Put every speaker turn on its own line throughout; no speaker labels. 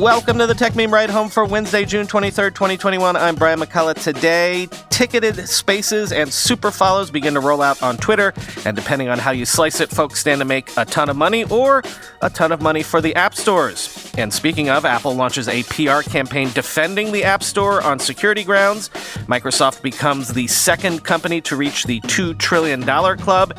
Welcome to the Tech Meme Ride Home for Wednesday, June 23rd, 2021. I'm Brian McCullough. Today, ticketed spaces and super follows begin to roll out on Twitter. And depending on how you slice it, folks stand to make a ton of money or a ton of money for the app stores. And speaking of, Apple launches a PR campaign defending the App Store on security grounds. Microsoft becomes the second company to reach the $2 trillion club.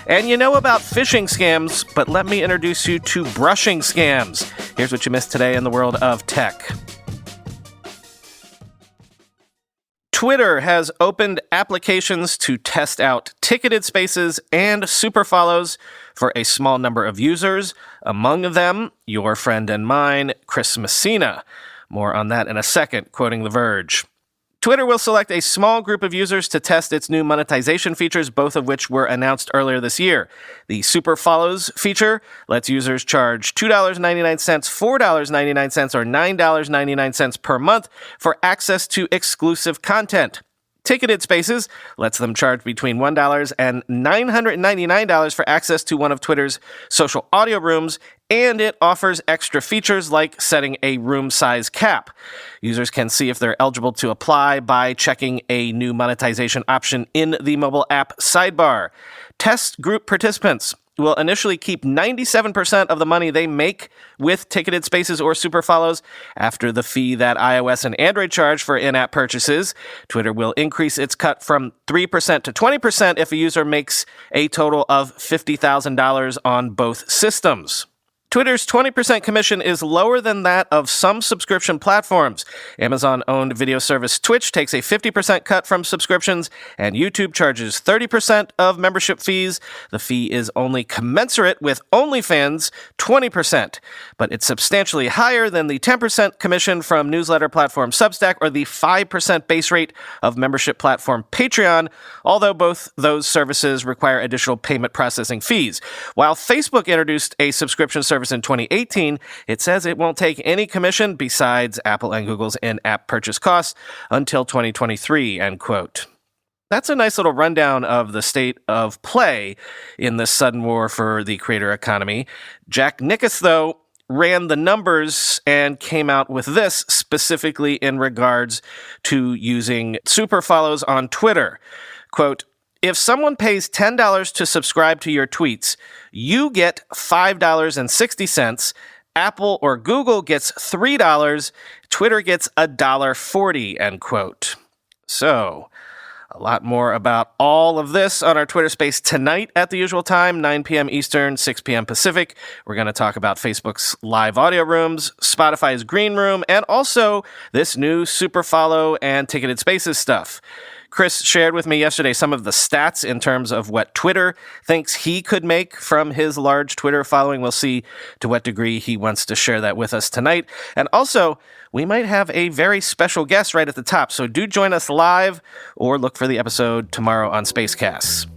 And you know about phishing scams, but let me introduce you to brushing scams. Here's what you missed today in the world of tech. Twitter has opened applications to test out ticketed spaces and super follows for a small number of users. Among them, your friend and mine, Chris Messina. More on that in a second, quoting The Verge. Twitter will select a small group of users to test its new monetization features, both of which were announced earlier this year. The Super Follows feature lets users charge $2.99, $4.99, or $9.99 per month for access to exclusive content. Ticketed Spaces lets them charge between $1 and $999 for access to one of Twitter's social audio rooms, and it offers extra features like setting a room size cap. Users can see if they're eligible to apply by checking a new monetization option in the mobile app sidebar. Test group participants will initially keep 97% of the money they make with ticketed spaces or super follows after the fee that iOS and Android charge for in-app purchases. Twitter will increase its cut from 3% to 20% if a user makes a total of $50,000 on both systems. Twitter's 20% commission is lower than that of some subscription platforms. Amazon-owned video service Twitch takes a 50% cut from subscriptions, and YouTube charges 30% of membership fees. The fee is only commensurate with OnlyFans' 20%, but it's substantially higher than the 10% commission from newsletter platform Substack or the 5% base rate of membership platform Patreon, although both those services require additional payment processing fees. While Facebook introduced a subscription service in 2018, it says it won't take any commission besides Apple and Google's in-app purchase costs until 2023, end quote. That's a nice little rundown of the state of play in this sudden war for the creator economy. Jack Nickus, though, ran the numbers and came out with this specifically in regards to using super follows on Twitter. Quote, if someone pays $10 to subscribe to your tweets, you get $5.60. Apple or Google gets $3. Twitter gets $1.40, end quote. So, a lot more about all of this on our Twitter space tonight at the usual time, 9 p.m. Eastern, 6 p.m. Pacific. We're going to talk about Facebook's live audio rooms, Spotify's Green Room, and also this new super follow and ticketed spaces stuff. Chris shared with me yesterday some of the stats in terms of what Twitter thinks he could make from his large Twitter following. We'll see to what degree he wants to share that with us tonight. And also, we might have a very special guest right at the top, so do join us live or look for the episode tomorrow on Spacecasts.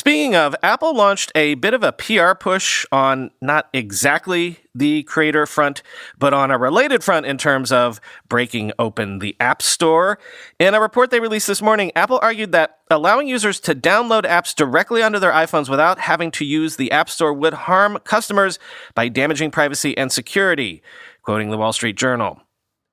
Speaking of, Apple launched a bit of a PR push on not exactly the creator front, but on a related front in terms of breaking open the App Store. In a report they released this morning, Apple argued that allowing users to download apps directly onto their iPhones without having to use the App Store would harm customers by damaging privacy and security, quoting the Wall Street Journal.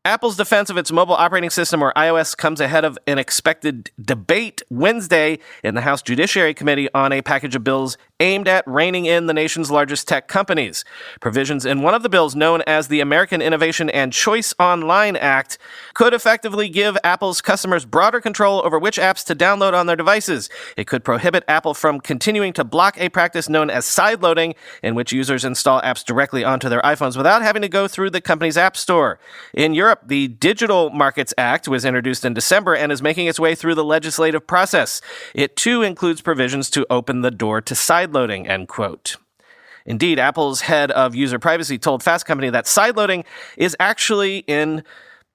Apple's defense of its mobile operating system, or iOS, comes ahead of an expected debate Wednesday in the House Judiciary Committee on a package of bills aimed at reining in the nation's largest tech companies. Provisions in one of the bills, known as the American Innovation and Choice Online Act, could effectively give Apple's customers broader control over which apps to download on their devices. It could prohibit Apple from continuing to block a practice known as sideloading, in which users install apps directly onto their iPhones without having to go through the company's app store. In Europe, the Digital Markets Act was introduced in December and is making its way through the legislative process. It, too, includes provisions to open the door to sideloading, end quote. Indeed, Apple's head of user privacy told Fast Company that sideloading is actually, in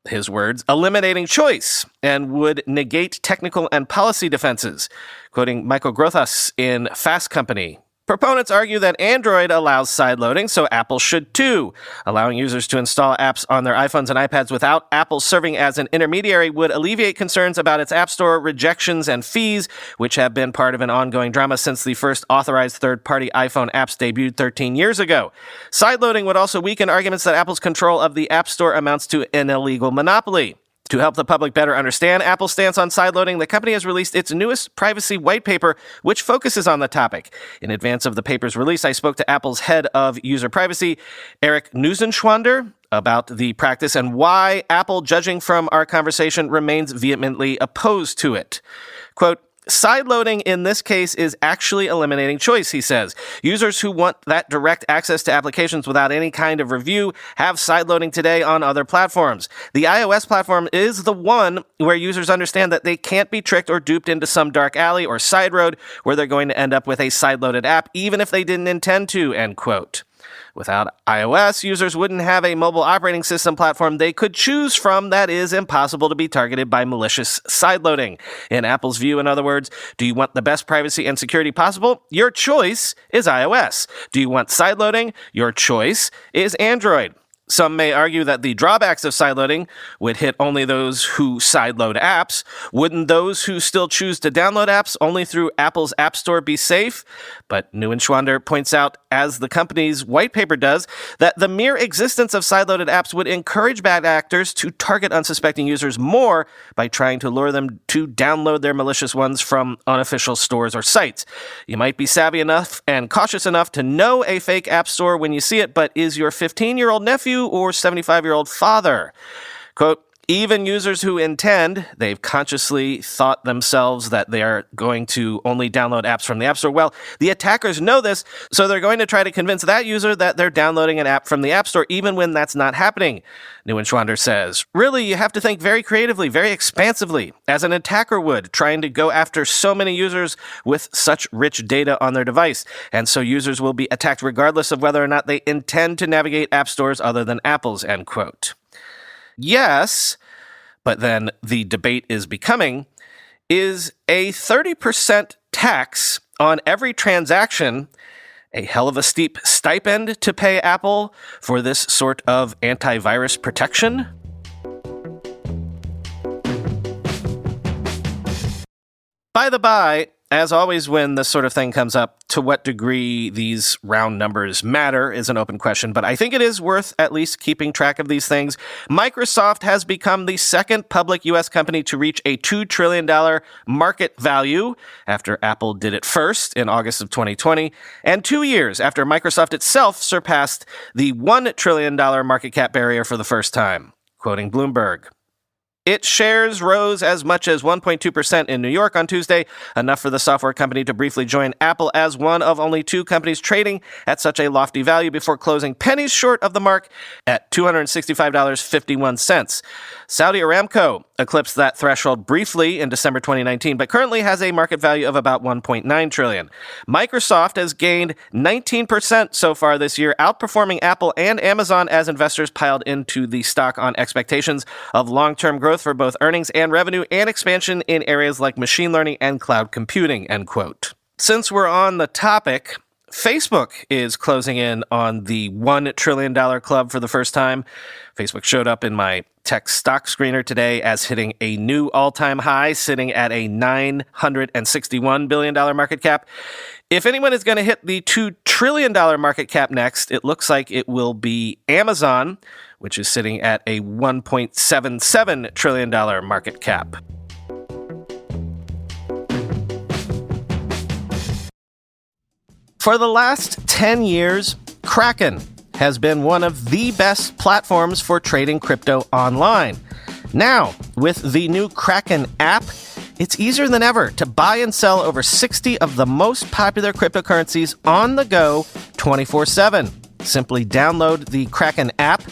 his words, eliminating choice and would negate technical and policy defenses. Quoting Michael Grothus in Fast Company, Proponents argue that Android allows sideloading, so Apple should too. Allowing users to install apps on their iPhones and iPads without Apple serving as an intermediary would alleviate concerns about its App Store rejections and fees, which have been part of an ongoing drama since the first authorized third-party iPhone apps debuted 13 years ago. Sideloading would also weaken arguments that Apple's control of the App Store amounts to an illegal monopoly. To help the public better understand Apple's stance on sideloading, the company has released its newest privacy white paper, which focuses on the topic. In advance of the paper's release, I spoke to Apple's head of user privacy, Eric Neusenschwander, about the practice and why Apple, judging from our conversation, remains vehemently opposed to it. Quote, "Sideloading in this case is actually eliminating choice," he says. "Users who want that direct access to applications without any kind of review have sideloading today on other platforms. The iOS platform is the one where users understand that they can't be tricked or duped into some dark alley or side road where they're going to end up with a sideloaded app, even if they didn't intend to," end quote. Without iOS, users wouldn't have a mobile operating system platform they could choose from that is impossible to be targeted by malicious sideloading. In Apple's view, in other words, do you want the best privacy and security possible? Your choice is iOS. Do you want sideloading? Your choice is Android. Some may argue that the drawbacks of sideloading would hit only those who sideload apps. Wouldn't those who still choose to download apps only through Apple's App Store be safe? But Neuenschwander points out, as the company's white paper does, that the mere existence of sideloaded apps would encourage bad actors to target unsuspecting users more by trying to lure them to download their malicious ones from unofficial stores or sites. You might be savvy enough and cautious enough to know a fake app store when you see it, but is your 15-year-old nephew or 75-year-old father? Quote, "Even users who intend, they've consciously thought themselves that they are going to only download apps from the App Store. Well, the attackers know this, so they're going to try to convince that user that they're downloading an app from the App Store, even when that's not happening," Neuenschwander says. "Really, you have to think very creatively, very expansively, as an attacker would, trying to go after so many users with such rich data on their device. And so users will be attacked regardless of whether or not they intend to navigate app stores other than Apple's," end quote. Yes, but then the debate is becoming, is a 30% tax on every transaction a hell of a steep stipend to pay Apple for this sort of antivirus protection? By the by, as always when this sort of thing comes up, to what degree these round numbers matter is an open question, but I think it is worth at least keeping track of these things. Microsoft has become the second public U.S. company to reach a $2 trillion market value after Apple did it first in August of 2020, and 2 years after Microsoft itself surpassed the $1 trillion market cap barrier for the first time. Quoting Bloomberg, its shares rose as much as 1.2% in New York on Tuesday, enough for the software company to briefly join Apple as one of only two companies trading at such a lofty value before closing pennies short of the mark at $265.51. Saudi Aramco eclipsed that threshold briefly in December 2019, but currently has a market value of about $1.9 trillion. Microsoft has gained 19% so far this year, outperforming Apple and Amazon as investors piled into the stock on expectations of long-term growth for both earnings and revenue and expansion in areas like machine learning and cloud computing, end quote. Since we're on the topic, Facebook is closing in on the $1 trillion club for the first time. Facebook showed up in my tech stock screener today as hitting a new all-time high, sitting at a $961 billion market cap. If anyone is going to hit the $2 trillion market cap next, it looks like it will be Amazon, which is sitting at a $1.77 trillion market cap. For the last 10 years, Kraken has been one of the best platforms for trading crypto online. Now, with the new Kraken app, it's easier than ever to buy and sell over 60 of the most popular cryptocurrencies on the go 24/7. Simply download the Kraken app,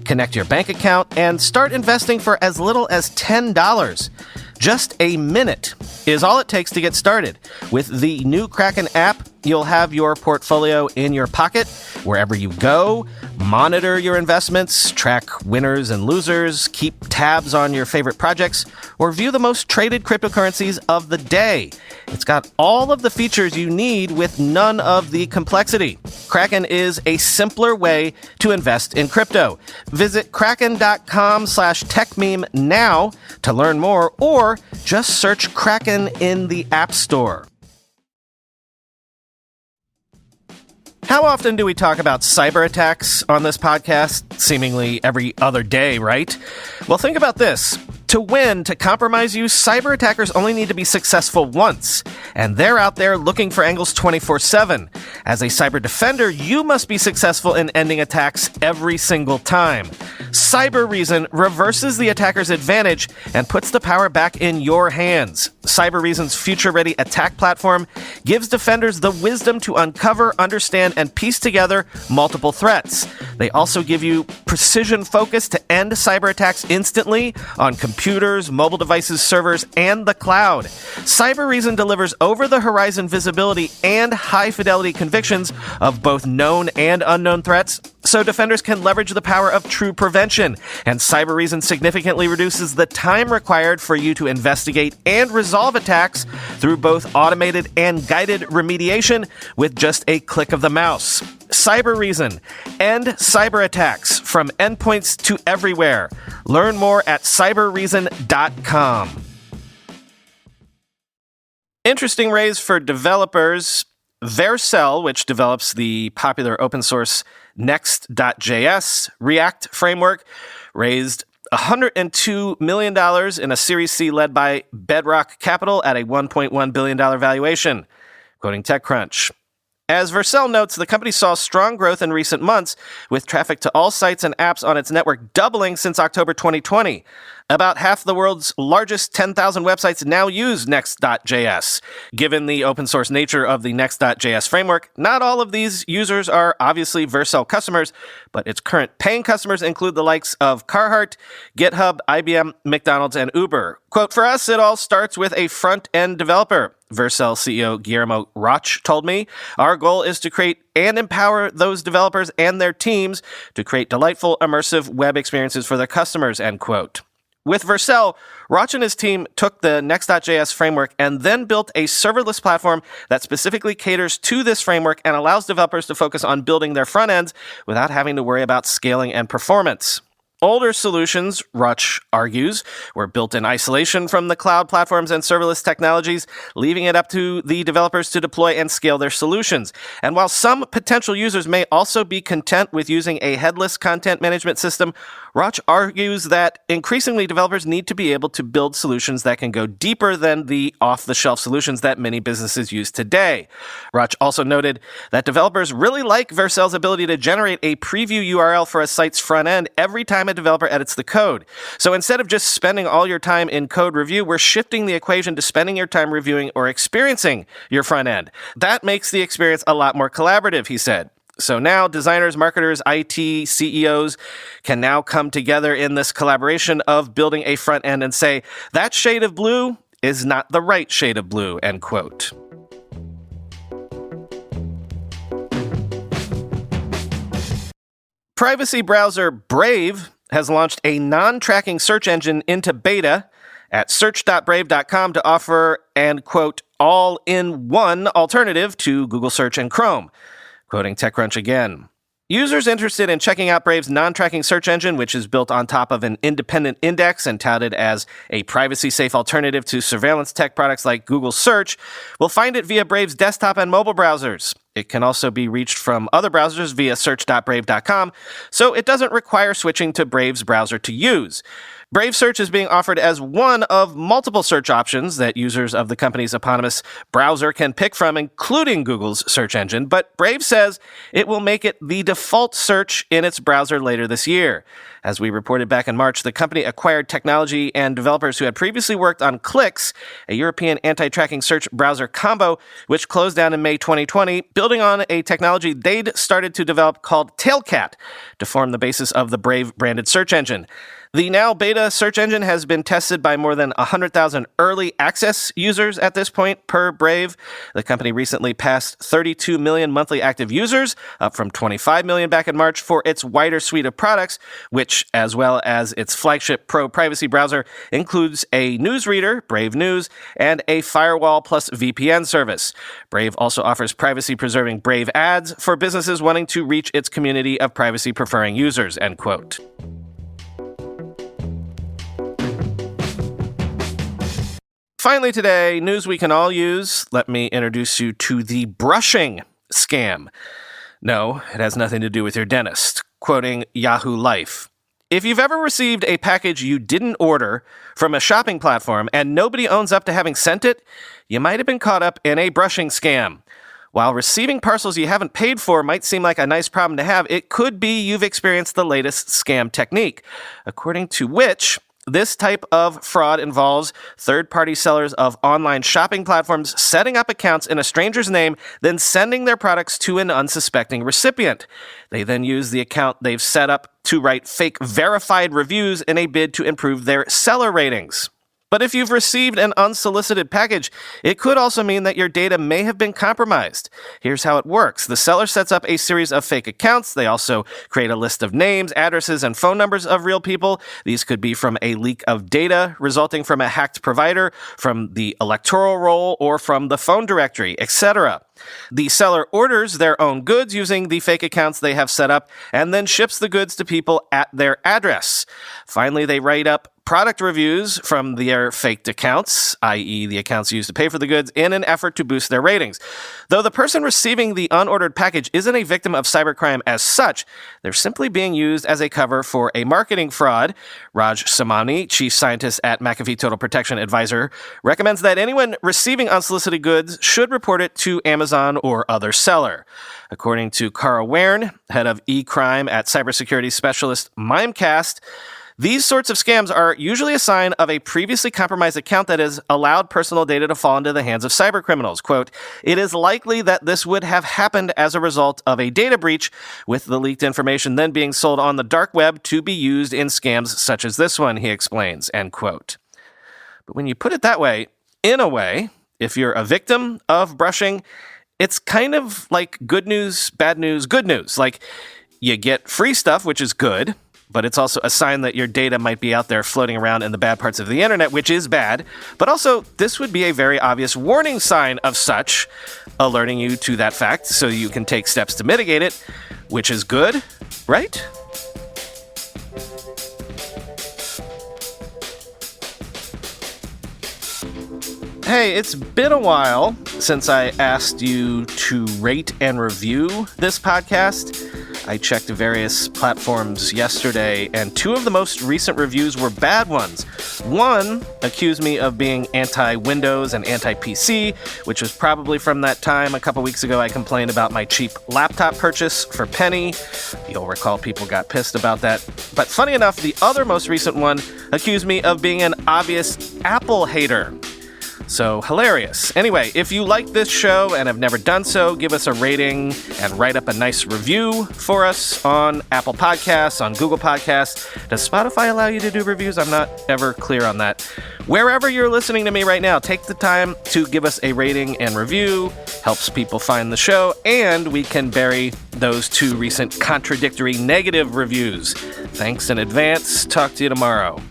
connect your bank account, and start investing for as little as $10. Just a minute is all it takes to get started. With the new Kraken app, you'll have your portfolio in your pocket wherever you go, monitor your investments, track winners and losers, keep tabs on your favorite projects, or view the most traded cryptocurrencies of the day. It's got all of the features you need with none of the complexity. Kraken is a simpler way to invest in crypto. Visit kraken.com/techmeme now to learn more, or just search Kraken in the App Store. How often do we talk about cyber attacks on this podcast? Seemingly every other day, right? Well, think about this. To win, to compromise you, cyber attackers only need to be successful once, and they're out there looking for angles 24/7. As a cyber defender, you must be successful in ending attacks every single time. Cybereason reverses the attacker's advantage and puts the power back in your hands. Cybereason's future-ready attack platform gives defenders the wisdom to uncover, understand, and piece together multiple threats. They also give you precision focus to end cyber attacks instantly on computers, mobile devices, servers, and the cloud. Cybereason delivers over-the-horizon visibility and high-fidelity convictions of both known and unknown threats, so defenders can leverage the power of true prevention. And Cybereason significantly reduces the time required for you to investigate and resolve attacks through both automated and guided remediation with just a click of the mouse. Cybereason. End cyber attacks from endpoints to everywhere. Learn more at cybereason.com. Interesting raise for developers. Vercel, which develops the popular open source Next.js React framework, raised $102 million in a Series C led by Bedrock Capital at a $1.1 billion valuation, quoting TechCrunch. As Vercel notes, the company saw strong growth in recent months, with traffic to all sites and apps on its network doubling since October 2020. About half the world's largest 10,000 websites now use Next.js. Given the open source nature of the Next.js framework, not all of these users are obviously Vercel customers, but its current paying customers include the likes of Carhartt, GitHub, IBM, McDonald's, and Uber. Quote, "For us, it all starts with a front-end developer," Vercel CEO Guillermo Roch told me. "Our goal is to create and empower those developers and their teams to create delightful, immersive web experiences for their customers," end quote. With Vercel, Roch and his team took the Next.js framework and then built a serverless platform that specifically caters to this framework and allows developers to focus on building their front ends without having to worry about scaling and performance. Older solutions, Roch argues, were built in isolation from the cloud platforms and serverless technologies, leaving it up to the developers to deploy and scale their solutions. And while some potential users may also be content with using a headless content management system, Roch argues that increasingly developers need to be able to build solutions that can go deeper than the off-the-shelf solutions that many businesses use today. Roch also noted that developers really like Vercel's ability to generate a preview URL for a site's front end every time a developer edits the code. So instead of just spending all your time in code review, we're shifting the equation to spending your time reviewing or experiencing your front end. That makes the experience a lot more collaborative, he said. So now designers, marketers, IT, CEOs can now come together in this collaboration of building a front end and say, that shade of blue is not the right shade of blue, end quote. Privacy browser Brave has launched a non-tracking search engine into beta at search.brave.com to offer an, quote, all-in-one alternative to Google Search and Chrome. Quoting TechCrunch again. Users interested in checking out Brave's non-tracking search engine, which is built on top of an independent index and touted as a privacy-safe alternative to surveillance tech products like Google Search, will find it via Brave's desktop and mobile browsers. It can also be reached from other browsers via search.brave.com, so it doesn't require switching to Brave's browser to use. Brave Search is being offered as one of multiple search options that users of the company's eponymous browser can pick from, including Google's search engine, but Brave says it will make it the default search in its browser later this year. As we reported back in March, the company acquired technology and developers who had previously worked on Clicks, a European anti-tracking search browser combo, which closed down in May 2020, building on a technology they'd started to develop called Tailcat to form the basis of the Brave branded search engine. The now beta search engine has been tested by more than 100,000 early access users at this point, per Brave. The company recently passed 32 million monthly active users, up from 25 million back in March, for its wider suite of products, which, as well as its flagship pro-privacy browser, includes a newsreader, Brave News, and a firewall plus VPN service. Brave also offers privacy-preserving Brave ads for businesses wanting to reach its community of privacy-preferring users, end quote. Finally today, news we can all use. Let me introduce you to the brushing scam. No, it has nothing to do with your dentist. Quoting Yahoo Life. If you've ever received a package you didn't order from a shopping platform and nobody owns up to having sent it, you might have been caught up in a brushing scam. While receiving parcels you haven't paid for might seem like a nice problem to have, it could be you've experienced the latest scam technique, according to which this type of fraud involves third-party sellers of online shopping platforms setting up accounts in a stranger's name, then sending their products to an unsuspecting recipient. They then use the account they've set up to write fake verified reviews in a bid to improve their seller ratings. But if you've received an unsolicited package, it could also mean that your data may have been compromised. Here's how it works. The seller sets up a series of fake accounts. They also create a list of names, addresses, and phone numbers of real people. These could be from a leak of data resulting from a hacked provider, from the electoral roll, or from the phone directory, etc. The seller orders their own goods using the fake accounts they have set up and then ships the goods to people at their address. Finally, they write up product reviews from their faked accounts, i.e. the accounts used to pay for the goods, in an effort to boost their ratings. Though the person receiving the unordered package isn't a victim of cybercrime as such, they're simply being used as a cover for a marketing fraud. Raj Samani, chief scientist at McAfee Total Protection Advisor, recommends that anyone receiving unsolicited goods should report it to Amazon or other seller. According to Kara Wern, head of e-crime at cybersecurity specialist Mimecast, these sorts of scams are usually a sign of a previously compromised account that has allowed personal data to fall into the hands of cybercriminals. Quote, it is likely that this would have happened as a result of a data breach, with the leaked information then being sold on the dark web to be used in scams such as this one, he explains, end quote. But when you put it that way, in a way, if you're a victim of brushing, it's kind of like good news, bad news, good news. Like, you get free stuff, which is good, but it's also a sign that your data might be out there floating around in the bad parts of the internet, which is bad. But also, this would be a very obvious warning sign of such, alerting you to that fact so you can take steps to mitigate it, which is good, right? Hey, it's been a while since I asked you to rate and review this podcast. I checked various platforms yesterday, and two of the most recent reviews were bad ones. One accused me of being anti-Windows and anti-PC, which was probably from that time a couple weeks ago I complained about my cheap laptop purchase for Penny. You'll recall people got pissed about that. But funny enough, the other most recent one accused me of being an obvious Apple hater. So hilarious. Anyway, if you like this show and have never done so, give us a rating and write up a nice review for us on Apple Podcasts, on Google Podcasts. Does Spotify allow you to do reviews? I'm not ever clear on that. Wherever you're listening to me right now, take the time to give us a rating and review. Helps people find the show, and we can bury those two recent contradictory negative reviews. Thanks in advance. Talk to you tomorrow.